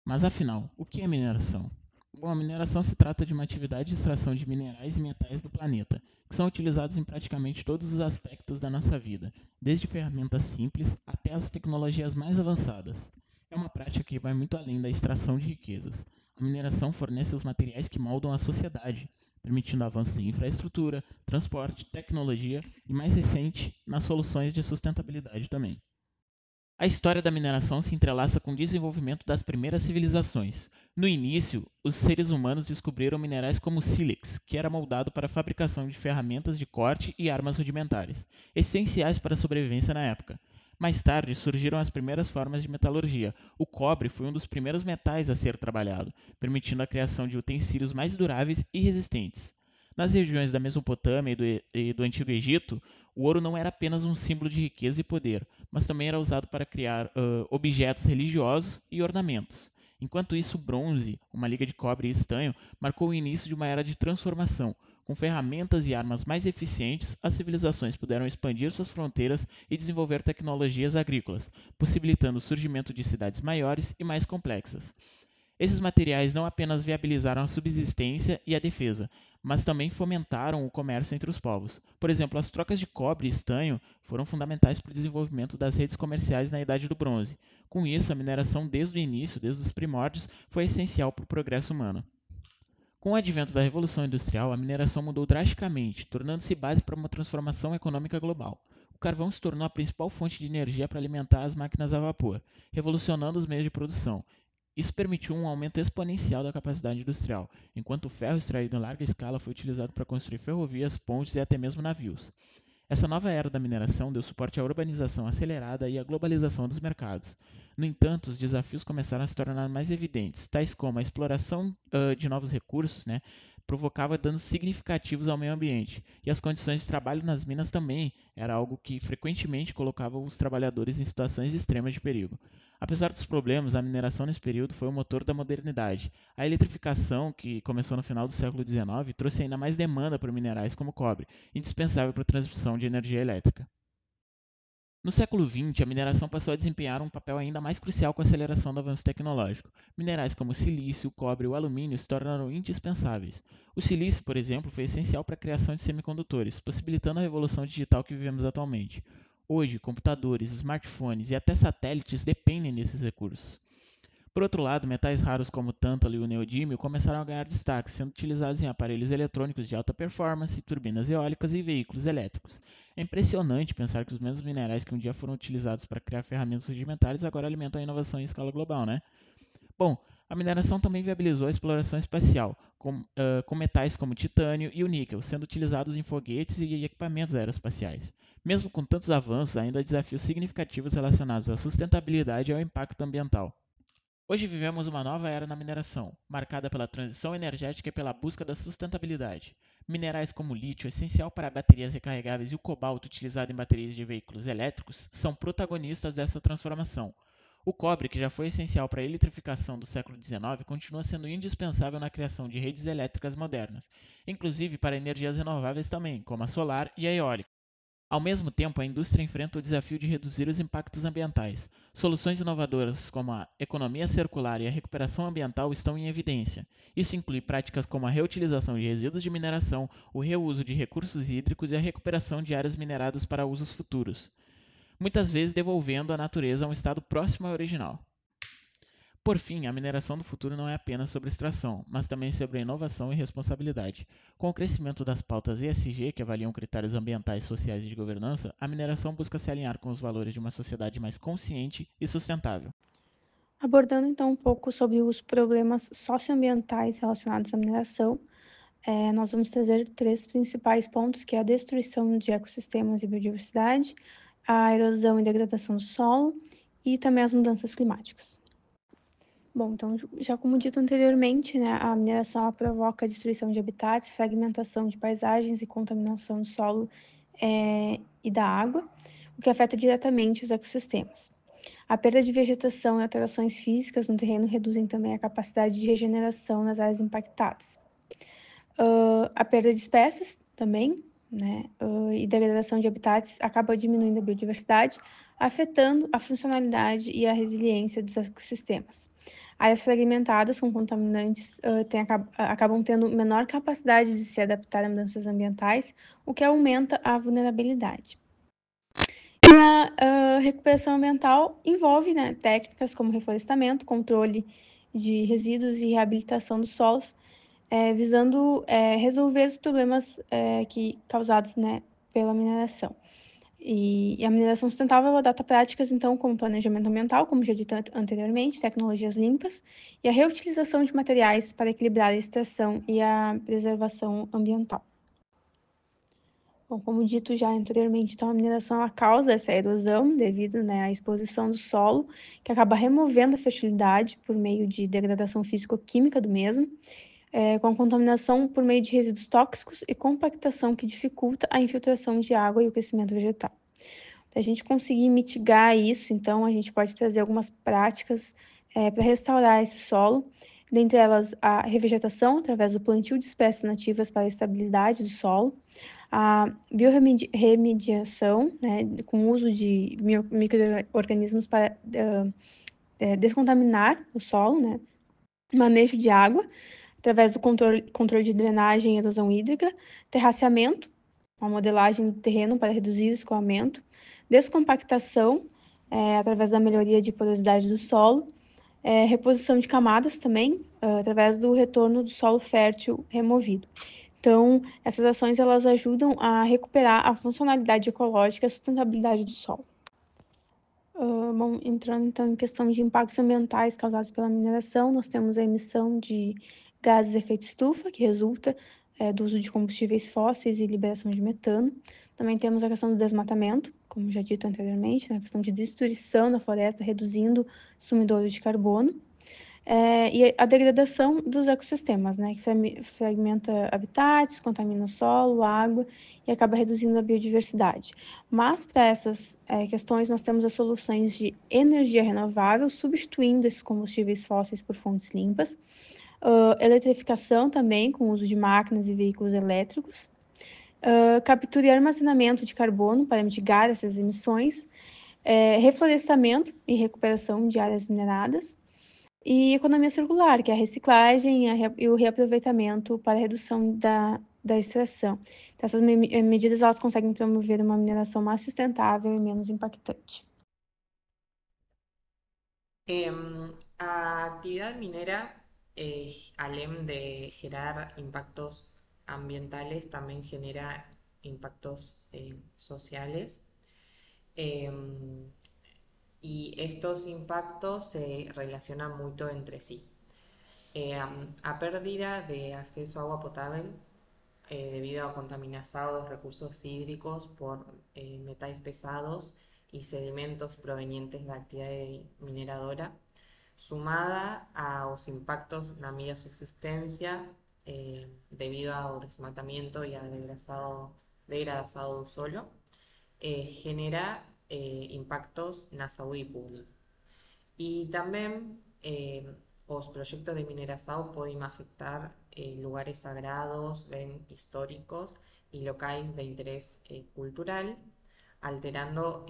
Mas afinal, o que é mineração? Bom, a mineração se trata de uma atividade de extração de minerais e metais do planeta, que são utilizados em praticamente todos os aspectos da nossa vida, desde ferramentas simples até as tecnologias mais avançadas. É uma prática que vai muito além da extração de riquezas. A mineração fornece os materiais que moldam a sociedade, permitindo avanços em infraestrutura, transporte, tecnologia e, mais recente, nas soluções de sustentabilidade também. A história da mineração se entrelaça com o desenvolvimento das primeiras civilizações. No início, os seres humanos descobriram minerais como o sílex, que era moldado para a fabricação de ferramentas de corte e armas rudimentares, essenciais para a sobrevivência na época. Mais tarde surgiram as primeiras formas de metalurgia. O cobre foi um dos primeiros metais a ser trabalhado, permitindo a criação de utensílios mais duráveis e resistentes. Nas regiões da Mesopotâmia e do Antigo Egito, o ouro não era apenas um símbolo de riqueza e poder, mas também era usado para criar objetos religiosos e ornamentos. Enquanto isso, o bronze, uma liga de cobre e estanho, marcou o início de uma era de transformação. Com ferramentas e armas mais eficientes, as civilizações puderam expandir suas fronteiras e desenvolver tecnologias agrícolas, possibilitando o surgimento de cidades maiores e mais complexas. Esses materiais não apenas viabilizaram a subsistência e a defesa, mas também fomentaram o comércio entre os povos. Por exemplo, as trocas de cobre e estanho foram fundamentais para o desenvolvimento das redes comerciais na Idade do Bronze. Com isso, a mineração desde o início, desde os primórdios, foi essencial para o progresso humano. Com o advento da Revolução Industrial, a mineração mudou drasticamente, tornando-se base para uma transformação econômica global. O carvão se tornou a principal fonte de energia para alimentar as máquinas a vapor, revolucionando os meios de produção. Isso permitiu um aumento exponencial da capacidade industrial, enquanto o ferro extraído em larga escala foi utilizado para construir ferrovias, pontes e até mesmo navios. Essa nova era da mineração deu suporte à urbanização acelerada e à globalização dos mercados. No entanto, os desafios começaram a se tornar mais evidentes, tais como a exploração de novos recursos, provocava danos significativos ao meio ambiente, e as condições de trabalho nas minas também era algo que frequentemente colocava os trabalhadores em situações extremas de perigo. Apesar dos problemas, a mineração nesse período foi o motor da modernidade. A eletrificação, que começou no final do século XIX, trouxe ainda mais demanda por minerais como cobre, indispensável para a transmissão de energia elétrica. No século XX, a mineração passou a desempenhar um papel ainda mais crucial com a aceleração do avanço tecnológico. Minerais como o silício, o cobre e o alumínio se tornaram indispensáveis. O silício, por exemplo, foi essencial para a criação de semicondutores, possibilitando a revolução digital que vivemos atualmente. Hoje, computadores, smartphones e até satélites dependem desses recursos. Por outro lado, metais raros como o tântalo e o neodímio começaram a ganhar destaque, sendo utilizados em aparelhos eletrônicos de alta performance, turbinas eólicas e veículos elétricos. É impressionante pensar que os mesmos minerais que um dia foram utilizados para criar ferramentas rudimentares agora alimentam a inovação em escala global, né? Bom, a mineração também viabilizou a exploração espacial, com metais como o titânio e o níquel, sendo utilizados em foguetes e equipamentos aeroespaciais. Mesmo com tantos avanços, ainda há desafios significativos relacionados à sustentabilidade e ao impacto ambiental. Hoje vivemos uma nova era na mineração, marcada pela transição energética e pela busca da sustentabilidade. Minerais como o lítio, essencial para baterias recarregáveis, e o cobalto, utilizado em baterias de veículos elétricos, são protagonistas dessa transformação. O cobre, que já foi essencial para a eletrificação do século XIX, continua sendo indispensável na criação de redes elétricas modernas, inclusive para energias renováveis também, como a solar e a eólica. Ao mesmo tempo, a indústria enfrenta o desafio de reduzir os impactos ambientais. Soluções inovadoras como a economia circular e a recuperação ambiental estão em evidência. Isso inclui práticas como a reutilização de resíduos de mineração, o reuso de recursos hídricos e a recuperação de áreas mineradas para usos futuros, muitas vezes devolvendo a natureza a um estado próximo ao original. Por fim, a mineração do futuro não é apenas sobre extração, mas também sobre inovação e responsabilidade. Com o crescimento das pautas ESG, que avaliam critérios ambientais, sociais e de governança, a mineração busca se alinhar com os valores de uma sociedade mais consciente e sustentável. Abordando então um pouco sobre os problemas socioambientais relacionados à mineração, nós vamos trazer três principais pontos, que é a destruição de ecossistemas e biodiversidade, a erosão e degradação do solo e também as mudanças climáticas. Bom, então, já como dito anteriormente, né, a mineração ela provoca a destruição de habitats, fragmentação de paisagens e contaminação do solo e da água, o que afeta diretamente os ecossistemas. A perda de vegetação e alterações físicas no terreno reduzem também a capacidade de regeneração nas áreas impactadas. A perda de espécies também, né, e degradação de habitats acaba diminuindo a biodiversidade, afetando a funcionalidade e a resiliência dos ecossistemas. Áreas fragmentadas com contaminantes acabam tendo menor capacidade de se adaptar a mudanças ambientais, o que aumenta a vulnerabilidade. E a recuperação ambiental envolve, né, técnicas como reflorestamento, controle de resíduos e reabilitação dos solos, visando resolver os problemas causados, né, pela mineração. E a mineração sustentável adota práticas, então, como planejamento ambiental, como já dito anteriormente, tecnologias limpas e a reutilização de materiais para equilibrar a extração e a preservação ambiental. Bom, como dito já anteriormente, então a mineração ela causa essa erosão devido, né, à exposição do solo, que acaba removendo a fertilidade por meio de degradação físico-química do mesmo, com a contaminação por meio de resíduos tóxicos e compactação que dificulta a infiltração de água e o crescimento vegetal. Para a gente conseguir mitigar isso, então, a gente pode trazer algumas práticas para restaurar esse solo, dentre elas a revegetação, através do plantio de espécies nativas para a estabilidade do solo, a biorremediação, né, com o uso de micro-organismos para descontaminar o solo, né, manejo de água, através do controle de drenagem e erosão hídrica, terraceamento, uma modelagem do terreno para reduzir o escoamento, descompactação, através da melhoria de porosidade do solo, reposição de camadas também, através do retorno do solo fértil removido. Então, essas ações elas ajudam a recuperar a funcionalidade ecológica e a sustentabilidade do solo. Bom, entrando então em questão de impactos ambientais causados pela mineração, nós temos a emissão de gases de efeito estufa, que resulta do uso de combustíveis fósseis e liberação de metano. Também temos a questão do desmatamento, como já dito anteriormente, né, a questão de destruição da floresta, reduzindo o sumidouro de carbono. E a degradação dos ecossistemas, né, que fragmenta habitats, contamina o solo, água e acaba reduzindo a biodiversidade. Mas para essas questões nós temos as soluções de energia renovável, substituindo esses combustíveis fósseis por fontes limpas, eletrificação também, com o uso de máquinas e veículos elétricos, captura e armazenamento de carbono para mitigar essas emissões, reflorestamento e recuperação de áreas mineradas, e economia circular, que é a reciclagem e o reaproveitamento para a redução da extração. Então, essas medidas elas conseguem promover uma mineração mais sustentável e menos impactante. A actividad minera, além de generar impactos ambientales, también genera impactos sociales. Y estos impactos se relacionan mucho entre sí. A pérdida de acceso a agua potable debido a contaminación de recursos hídricos por metais pesados y sedimentos provenientes de la actividad mineradora, sumada a los impactos en la media subsistencia debido al desmatamiento y al degradado del suelo, genera impactos na saúde pública. Y también los proyectos de mineración pueden afectar lugares sagrados, históricos y locales de interés cultural, alterando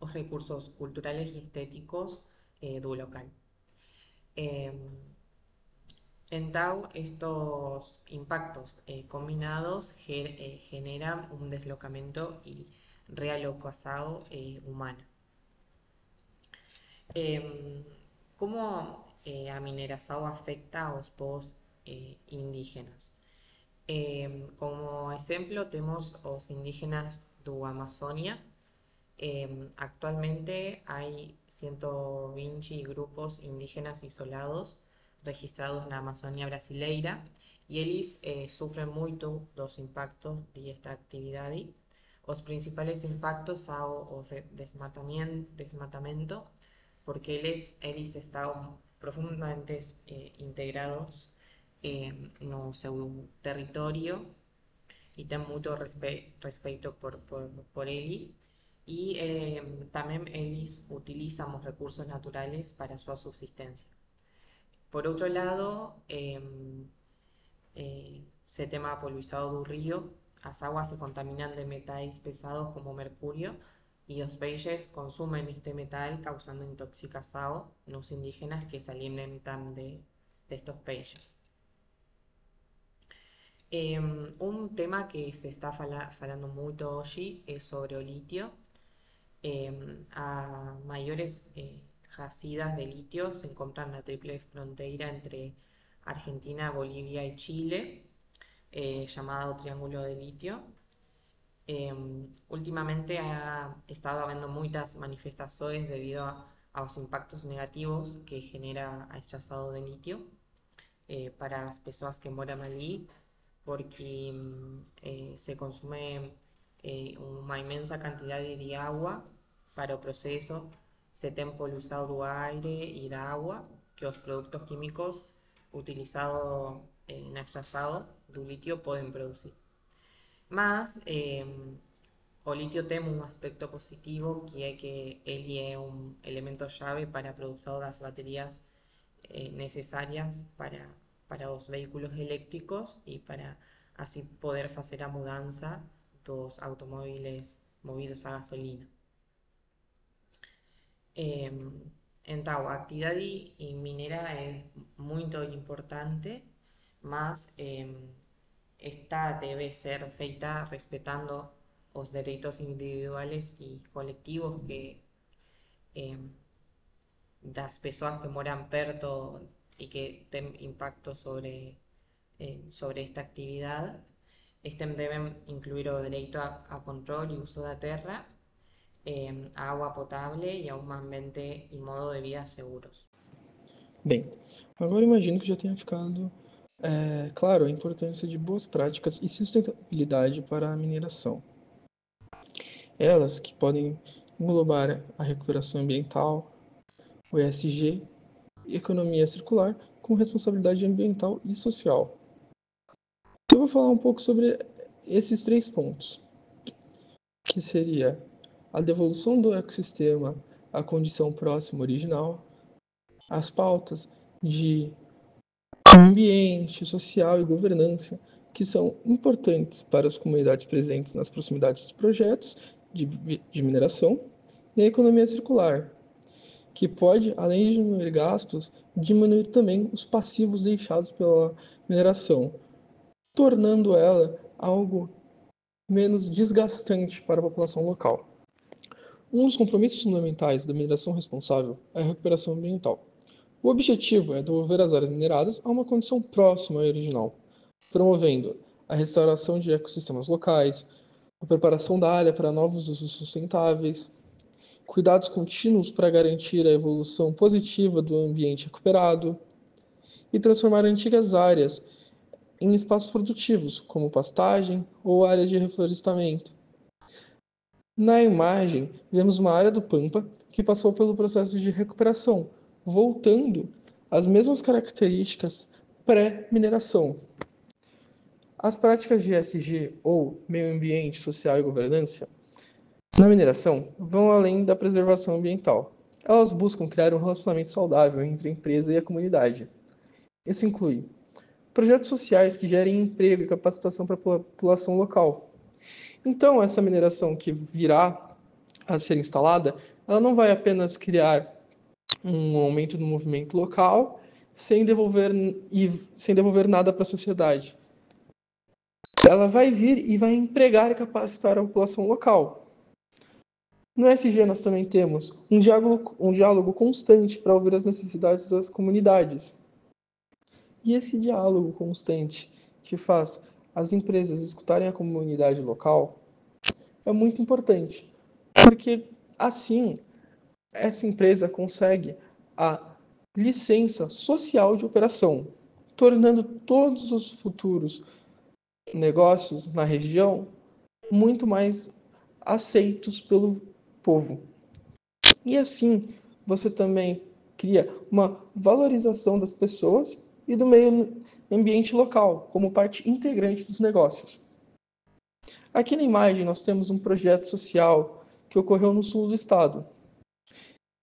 los recursos culturales y estéticos del local. Entonces, estos impactos combinados generan un deslocamiento y realocazado humano. ¿Cómo a mineración afecta a los povos indígenas? Como ejemplo tenemos los indígenas de Amazonia. Actualmente hay 120 grupos indígenas isolados registrados en la Amazonia brasileira y ellos sufren mucho los impactos de esta actividad. Los principales impactos son los desmatamiento, porque ellos están profundamente integrados en su territorio y tienen mucho respeto por él. Y también ellos utilizan los recursos naturales para su subsistencia. Por otro lado, se tema poluizado del río, las aguas se contaminan de metais pesados como mercurio, y los peixes consumen este metal causando intoxicación los indígenas que se alimentan de estos peixes. Un tema que se está falando mucho hoy es sobre el litio. A mayores jacidas de litio se encuentran la triple frontera entre Argentina, Bolivia y Chile, llamado Triángulo de Litio. Últimamente ha estado habiendo muchas manifestaciones debido a los impactos negativos que genera el trazado de litio para las personas que moran allí, porque se consume una inmensa cantidad de agua para el proceso, se tem poluizado do aire y da agua que los productos químicos utilizados en el trazado do litio pueden producir. Mas, o litio tiene un aspecto positivo que es que él es un elemento llave para producir las baterías necesarias para los vehículos eléctricos y para así poder hacer la mudanza de los automóviles movidos a gasolina. Entonces, la actividad minera es muy importante, mas esta debe ser feita respetando los derechos individuales y colectivos que das personas que moran perto y que tienen impacto sobre esta actividad. Deben incluir el derecho a control y uso de la tierra, a agua potable e a um ambiente e modo de vida seguros. Bem, agora imagino que já tenha ficado claro a importância de boas práticas e sustentabilidade para a mineração. Elas que podem englobar a recuperação ambiental, o ESG e economia circular com responsabilidade ambiental e social. Eu vou falar um pouco sobre esses 3 pontos, que seria a devolução do ecossistema à condição próxima original, as pautas de ambiente, social e governança, que são importantes para as comunidades presentes nas proximidades dos projetos de mineração, e a economia circular, que pode, além de diminuir gastos, diminuir também os passivos deixados pela mineração, tornando ela algo menos desgastante para a população local. Um dos compromissos fundamentais da mineração responsável é a recuperação ambiental. O objetivo é devolver as áreas mineradas a uma condição próxima à original, promovendo a restauração de ecossistemas locais, a preparação da área para novos usos sustentáveis, cuidados contínuos para garantir a evolução positiva do ambiente recuperado e transformar antigas áreas em espaços produtivos, como pastagem ou áreas de reflorestamento. Na imagem, vemos uma área do Pampa que passou pelo processo de recuperação, voltando às mesmas características pré-mineração. As práticas de ESG, ou meio ambiente, social e governança, na mineração, vão além da preservação ambiental. Elas buscam criar um relacionamento saudável entre a empresa e a comunidade. Isso inclui projetos sociais que gerem emprego e capacitação para a população local. Então, essa mineração que virá a ser instalada, ela não vai apenas criar um aumento no movimento local sem devolver nada para a sociedade. Ela vai vir e vai empregar e capacitar a população local. No ESG nós também temos um diálogo constante para ouvir as necessidades das comunidades. E esse diálogo constante que faz as empresas escutarem a comunidade local é muito importante, porque assim essa empresa consegue a licença social de operação, tornando todos os futuros negócios na região muito mais aceitos pelo povo. E assim você também cria uma valorização das pessoas e do meio ambiente local, como parte integrante dos negócios. Aqui na imagem nós temos um projeto social que ocorreu no sul do estado,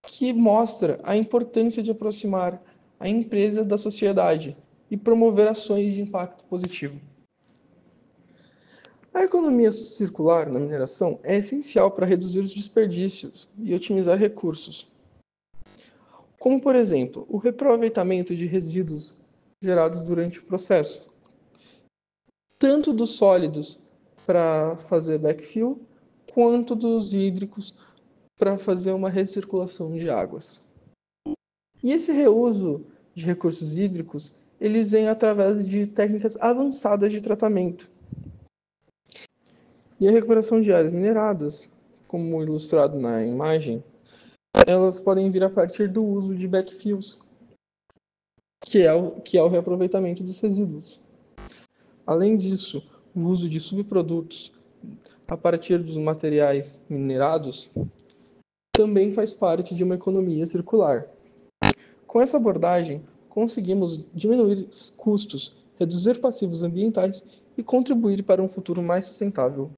que mostra a importância de aproximar a empresa da sociedade e promover ações de impacto positivo. A economia circular na mineração é essencial para reduzir os desperdícios e otimizar recursos, como, por exemplo, o reaproveitamento de resíduos gerados durante o processo, tanto dos sólidos para fazer backfill, quanto dos hídricos para fazer uma recirculação de águas. E esse reuso de recursos hídricos, eles vêm através de técnicas avançadas de tratamento. E a recuperação de áreas mineradas, como ilustrado na imagem, elas podem vir a partir do uso de backfills, que é o reaproveitamento dos resíduos. Além disso, o uso de subprodutos a partir dos materiais minerados também faz parte de uma economia circular. Com essa abordagem, conseguimos diminuir custos, reduzir passivos ambientais e contribuir para um futuro mais sustentável.